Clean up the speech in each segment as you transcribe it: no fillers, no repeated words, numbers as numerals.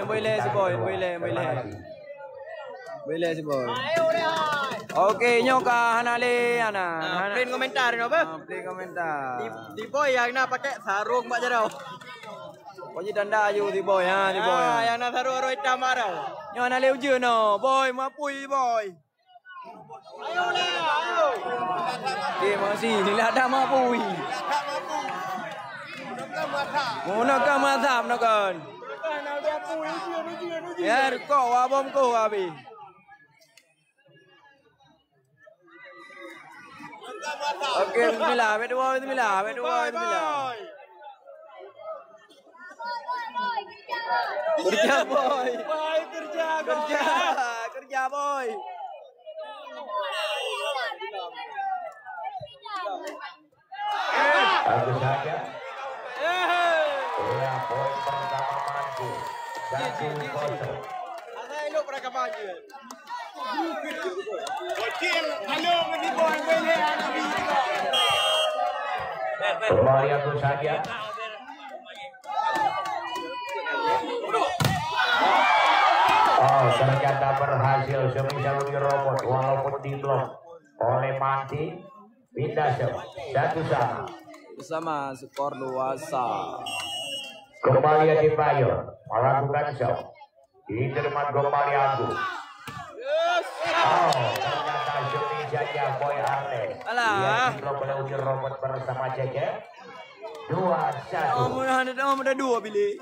Boleh si boy, boleh si boy. Okey, nyoka hanale ana. Plain komentar ni apa? Plain komentar. Di boy yang nak pakai sarung mak jarau. Pokoknya danda ayu di boy ha, di boy. Yang nak sarung aro hitam marau. Nyo hanale uje no, boy mapui boy. Ayo le, ayo. Okey, makasih. Nila ada mapui. Nak mathap nak kan. Ya, kau abom kau abi. Okey, bismillah, bismillah. Kerja boy. Kerja boy. Bagus saja. Ya, poin pertama maju. 1-0. Asal elok pada kampanye. Tim halo mesti boy boleh anak bini. Kembali aku saja. Oh, ternyata berhasil semisal dirobot walaupun diblok oleh Manti. Pindah satu sama. Bersama skor 2-1. Kembali Adebayor melakukan show. Diterima kembali Agus. Oh, ternyata semijanya Boy Arles. Alah. Dia belum melewati robot bersama Cece. 2-1. Om ada dua pilih.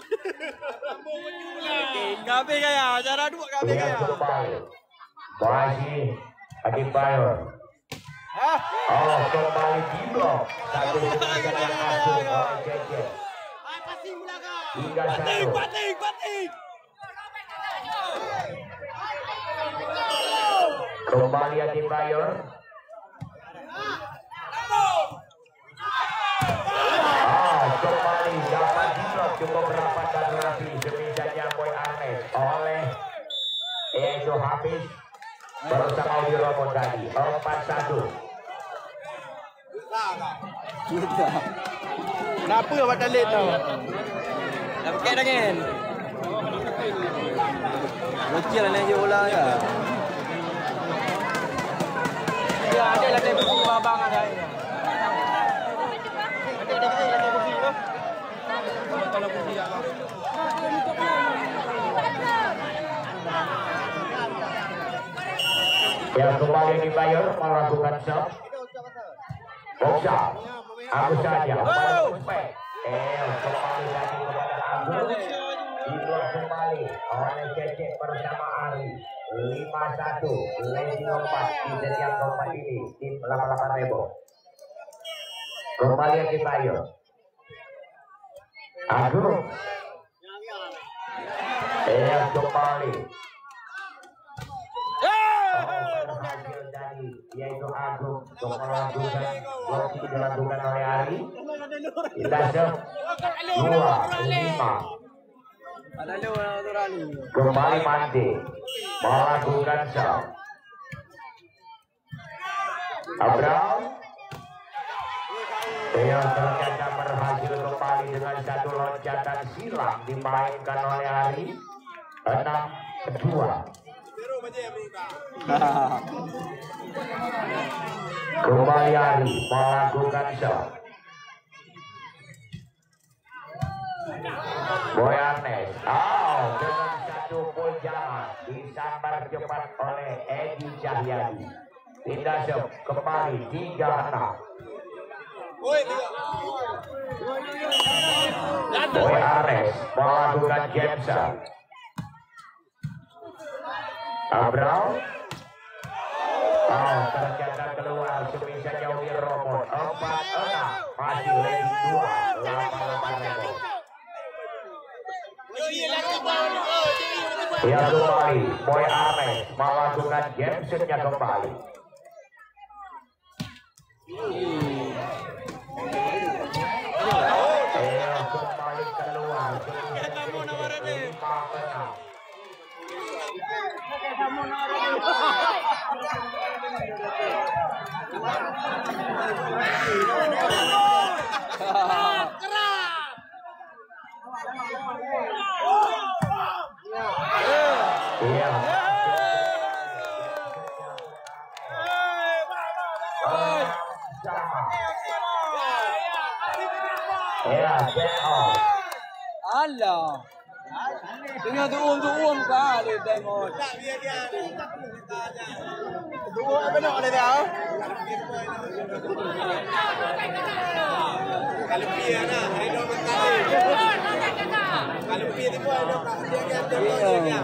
Gabe gaya, cara dua gabe gaya. Masih Adebayor. Oh, kembali di blok. Satu yang asuh oleh Cece. 3-1. Batik. Kembali Adebayor. Kembali dapat diblok cukup rapat dan rapi semijanya Boy Arles oleh Edo Hafiz bersama Udi Romo tadi. 4-1. Kenapa awak tak late tau? Dah pakai tangan. Bocil lah nak bola ya. Ya ada lagi besi babang ada ini. Ada besi tu. Kalau besi ya. Ya, kembali Adebayor melakukan shot. Boksa. Agus saja. Kembali lagi kepada Agus. Diblok kembali oleh Cece bersama Ari. 5-1. Lagi lompat di setiap lompat ini. Tim 88 Rebo. Kembali Adebayor. Agus. Kembali. Yaitu Agung untuk melakukan blok itu dilakukan oleh Ari. Kita jauh 2-5. Kembali Mandi melakukan shot. Abraham yang ternyata berhasil kembali dengan satu loncatan silang dimainkan oleh Ari. 6-2. Kembali Ari melakukan shot. Boy Arles. Dengan satu pujangan disambar cepat oleh Edi Cahyadi. Pindah shot kembali 3-6. Boy Arles melakukan jam shot. Abraham. Ternyata keluar semisanya Udi Robot. 4-6. Masih lagi 2-8 Rebo. Ya, kembali Boy Arles melakukan game setnya kembali. Kembali keluar. Iya. Ya, Alah. Tengah tuum kali tengok. Tuum apa nak ada tahu? Kalau dia nak, ada orang kali. Kalau dia tu ada dia.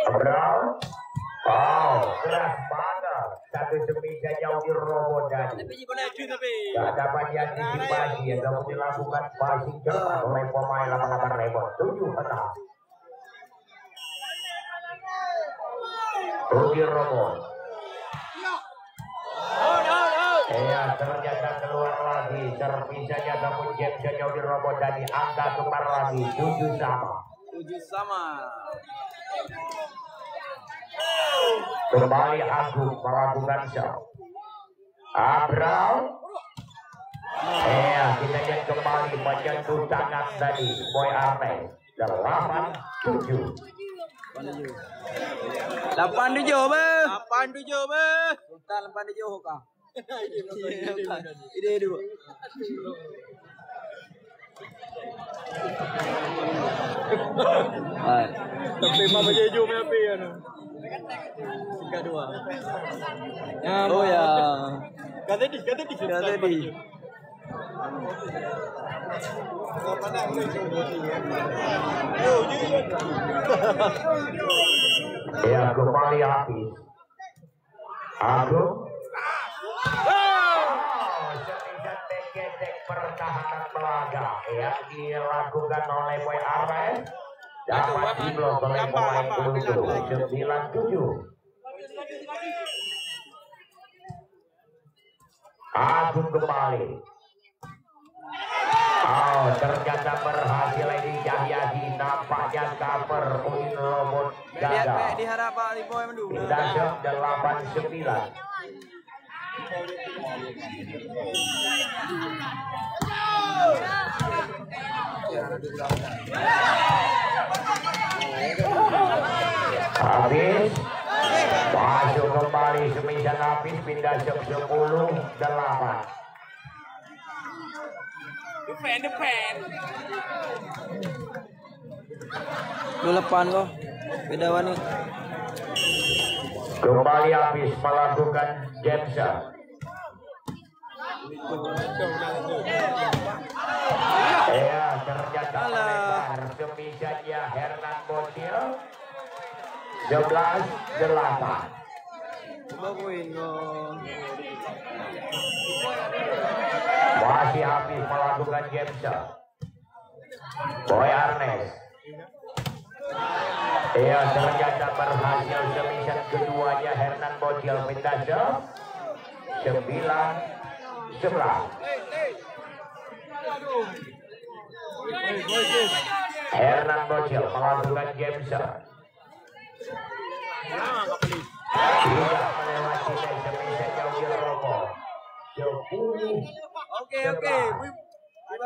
Brown. Oh, keras banget. Satu semisal jauh di robot tadi. Tak dapat diantisipasi atau dilakukan passing cepat oleh pemain 88 Rebon. 7 menang. Rudy Robot. Ya, ternyata keluar lagi. Servisanya namun Jameson jauh di robot tadi. Angka tukar lagi. 7 sama. 7 sama. Kembali Agung melakukan shot. Abraham. Kita lihat kembali menyentuh tangan tadi Boy Arnes. 8-7. 8-7 be. 8-7 be. Sultan 8-7 kah? Ide dua. Tapi mama jeju punya api kan. 3-2. Oh ya. Kata di. Ya, kembali habis. Agung. Semisal teknik pertahanan Belaga yang dilakukan oleh Boy Arnes dapat diblok oleh pemain Bulu 9-7. Agung kembali. Oh, ternyata berhasil ini Cahyadi. Nampaknya cover poin robot gagal. Diharap Pak Liboy mendu. Dasar 8-9. Habis masuk kembali semisal habis pindah 10-8. Depan. Lu lepan kok. Beda wani. Kembali habis melakukan Jameson. Ya, ternyata melebar semisalnya Hernan Bocil 11-8. Baguin kok. Masih habis melakukan Jameson. Boy Arnes. Ya, ternyata berhasil semisal keduanya Hernan Bocil pindah 9-11. Hernan Bocil melakukan Jameson. Tidak melewati semisal jauh di robot. 10. Oke.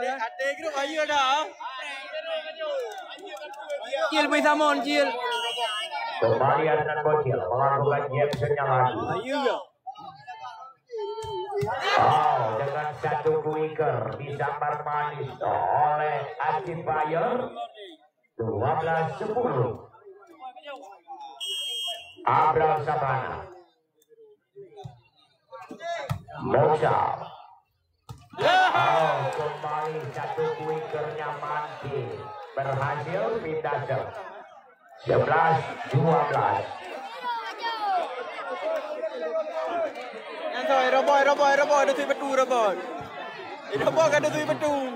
Ada grup ayo dah. Cil bisa mon cil. Kembali Hernan Bocil melakukan Jamesonnya lagi. Ayo ya. Oh, dengan satu quicker disambar manis oleh Adi Bayer 12-10. Abraham Sabana. Mosa. Oh, kembali satu quickernya mati. Berhasil pindah 11-12. Yang saya robot ada tujuh betul robot. Robot ada tujuh betul.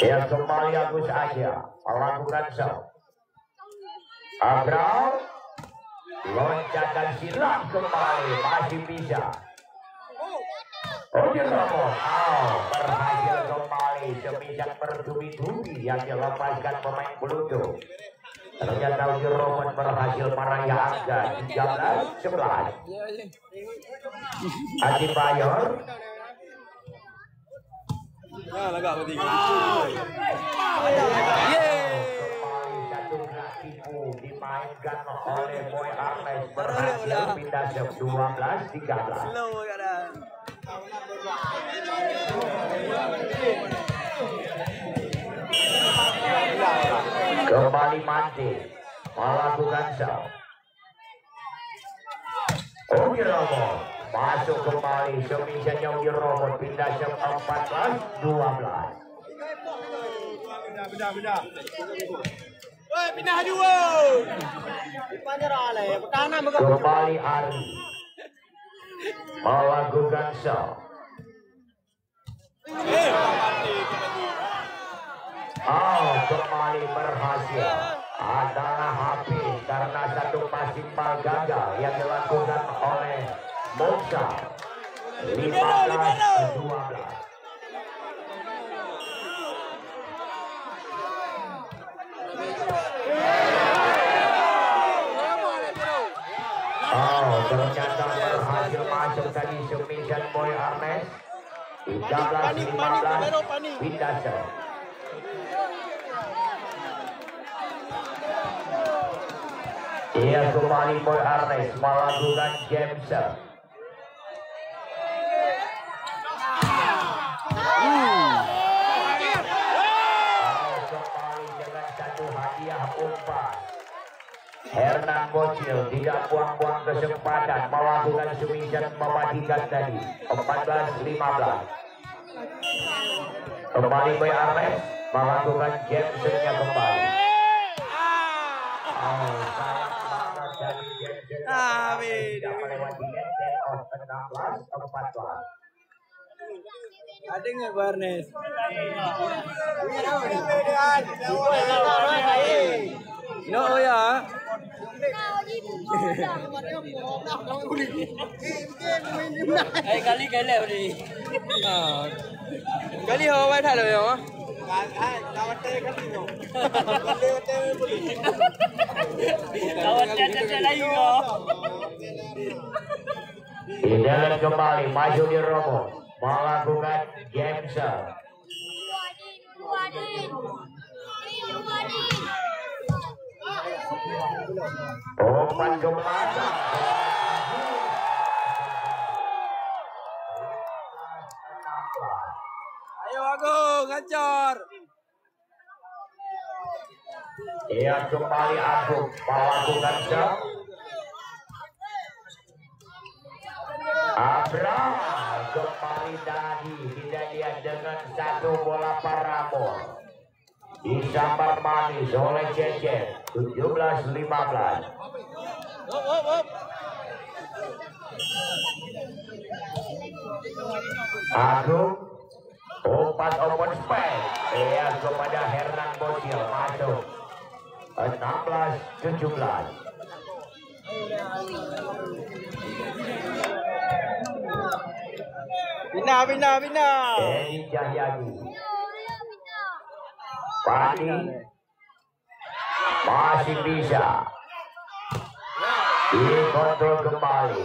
Yang kembali Agus aja melakukan shot. Abraham. Loncatan silang kembali masih bisa. Oke Ramon, berhasil kembali semisal bertubi-tubi yang dilepaskan pemain Pluto. Ternyata Oke Ramon berhasil meraih angka 13-11. Adi Bayor. Dimainkan oleh Boy Arnes berhasil pindah 12-13. Kembali Mante melakukan show. Oke Robot masuk kembali semisanya Oke Robot pindah 14-12. Pindah dua. Kembali Ari melakukan show. Kembali berhasil adalah Hafiz karena satu passing ball gagal yang dilakukan oleh Mosa. 15-12. Ternyata berhasil masuk tadi submission Boy Arnes. 13-15 pindah show. Ia kembali Boy Arnes melakukan game show. Kembali dengan satu hadiah umpan. Hernan Bocil tidak buang-buang kesempatan melakukan submission mematikan tadi. 14-15. Kembali Boy Arnes melakukan game show-nya kembali. Tidak melewati ente of 16-14. Ada nggak Barnes? No ya. Kali ni. Kali hawa thay rồi hả? Tidak kembali maju di Romo melakukan game show. Umpan ke belakang. Ayo Agung, ngacor. Ia kembali Agung melakukan show. Abraham kembali tadi tidak lihat dengan satu bola parabol. Disambar manis oleh Cecep. 17-15. Agung umpan open space. Ia kepada Hernan Bocil masuk. 16-17. Bina. Edi Cahyadi. Padi masih bisa dikontrol kembali.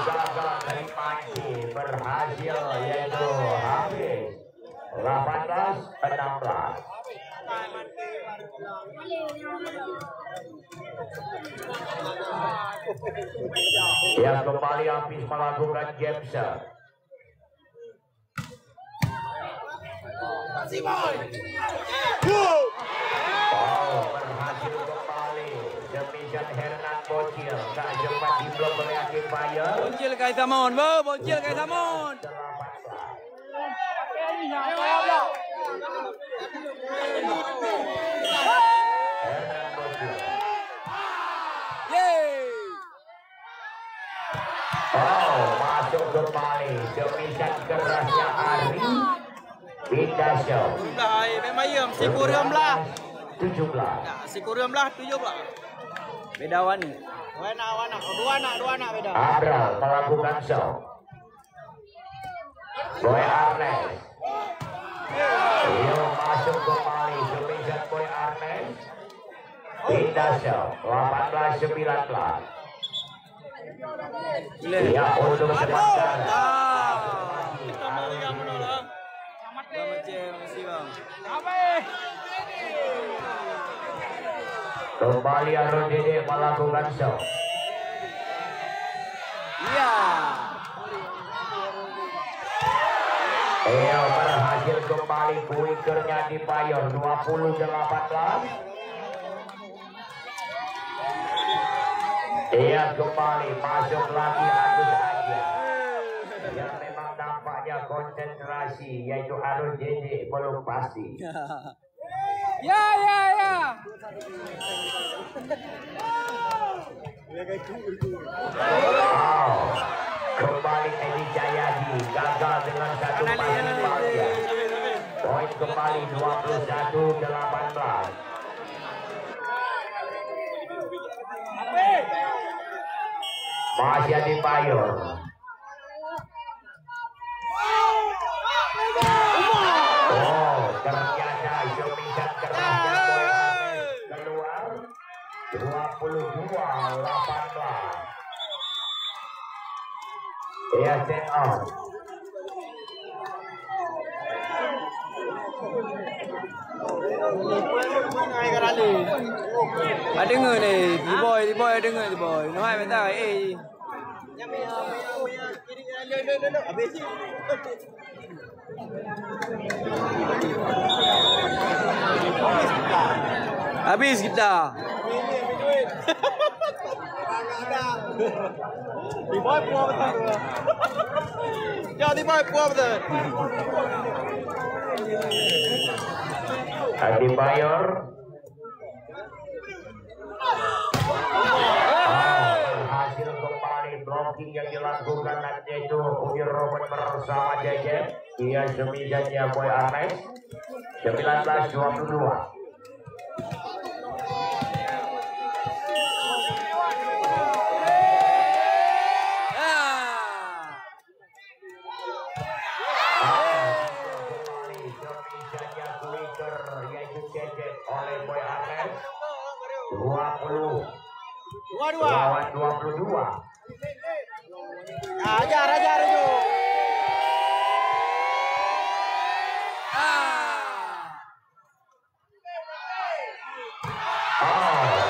Gagal dari Panji berhasil yaitu Hafiz. 18-16. Yang kembali Hafiz melakukan game shot. Berhasil kembali demikian Hernan Bocil tak sempat diblok oleh Adi Bayor. Bocil kai Samon, Bocil kai Samon. Hernan Bocil. Masuk kembali demikian kerasnya Ari. Pindah show. Dah, memang ayam si kurang lah. 17. Si Kurion belah 17. Beda warna. Dua anak beda. Abra melakukan show. Boy Arnes. Rio masuk kembali. Submission Boy Arnes. Pindah show. 18-19. Ya untuk sementara. Kembali Arun Dede melakukan show. Iya. Berhasil kembali kuikernya di Payor 20-18. Kembali masuk lagi Agus aja. Yang memang nampaknya konsentrasi yaitu Arun Dede belum pasti. Ya. Kembali Edi Jayadi gagal dengan satu kali. Poin kembali 21-18. Masih di Payor. Ternyata Jomisan kerasnya keluar 22-18. Set out. Ada ngờ này, đi boy ada ngờ đi boy. Nó hai bên ta ấy. Habis kita. Di boy puas betul. Ya di boy puas betul. Adi Payor. Hasil kembali blocking yang dilakukan nanti itu Umi Robert bersama Jeje. Dia semijannya Boy Arnes 19-22. Oleh Boy Arnes 20 lawan 22. Ajar itu.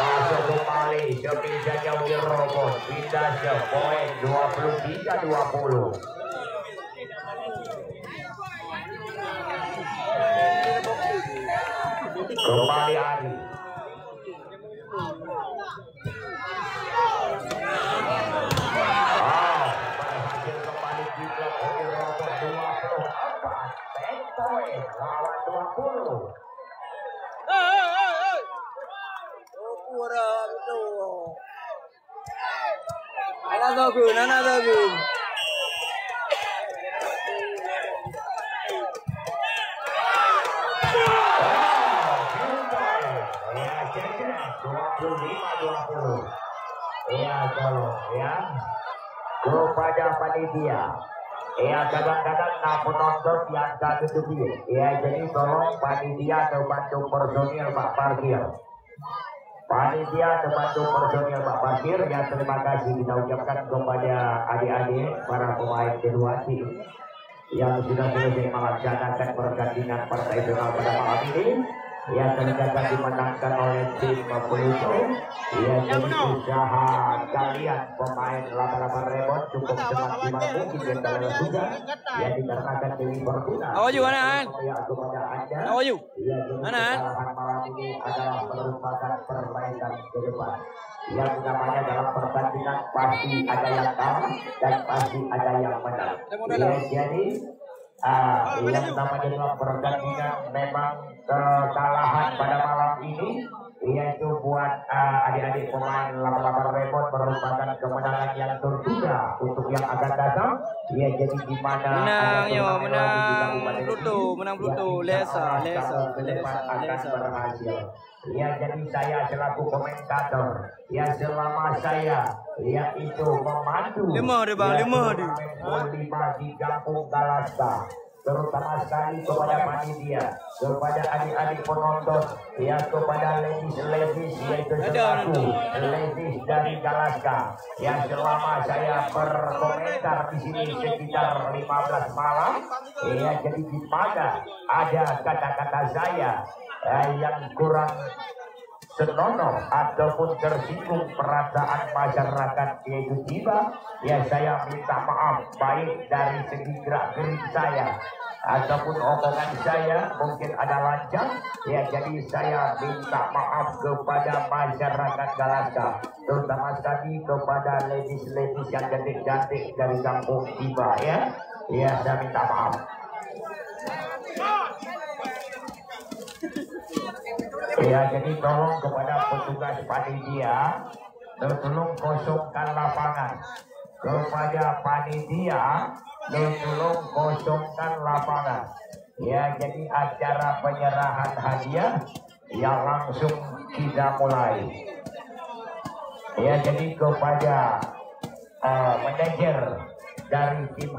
Masuk kembali Jogja jauh di robot. Pindah ke poin 23-20. Kembali Ari. Berhasil kembali juga Odi Robot 24. Back point lawan 20. Another good. Kepada panitia, kadang-kadang penonton yang tak ketutup. Jadi tolong panitia atau bantu personil Pak Parkir. Panitia atau bantu personil Pak Parkir, ya terima kasih kita ucapkan kepada adik-adik para pemain kedua tim yang sudah selesai melaksanakan pertandingan partai final pada malam ini. Yang ternyata dimenangkan oleh tim Pluto. Jadi usaha kalian pemain 88 Rebon cukup semaksimal mungkin dan dalam juga ya dikarenakan Dewi Fortuna. Awaju Anan. Awaju. Anan. Malam ini adalah merupakan perbaikan ke depan. Yang namanya dalam pertandingan pasti ada yang kalah dan pasti ada yang menang. Jadi yang namanya dalam pertandingan memang kekalahan pada malam ini yaitu buat adik-adik pemain 88 Rebon merupakan kemenangan yang turut tertunda untuk yang akan datang. Ya, jadi di mana Menang yo, menang Pluto, Lesa. akan berhasil. Ya, jadi saya selaku komentator, ya selama saya yaitu memandu 5 di Kampung Galaska, terutama sekali kepada panitia, kepada adik-adik penonton, ya kepada ladies yaitu selaku ladies dari Galaska, ya selama saya berkomentar di sini sekitar 15 malam, ya jadi di mana ada kata-kata saya yang kurang senonoh ataupun tersinggung perasaan masyarakat yaitu tiba, ya saya minta maaf baik dari segi gerak-gerik saya ataupun omongan saya mungkin ada lancang, ya jadi saya minta maaf kepada masyarakat Galaska, terutama sekali kepada ladies yang cantik-cantik dari kampung tiba, ya saya minta maaf. Ya, jadi tolong kepada petugas panitia tolong kosongkan lapangan. Kepada panitia tolong kosongkan lapangan. Ya, jadi acara penyerahan hadiah yang langsung kita mulai. Ya, jadi kepada manajer dari tim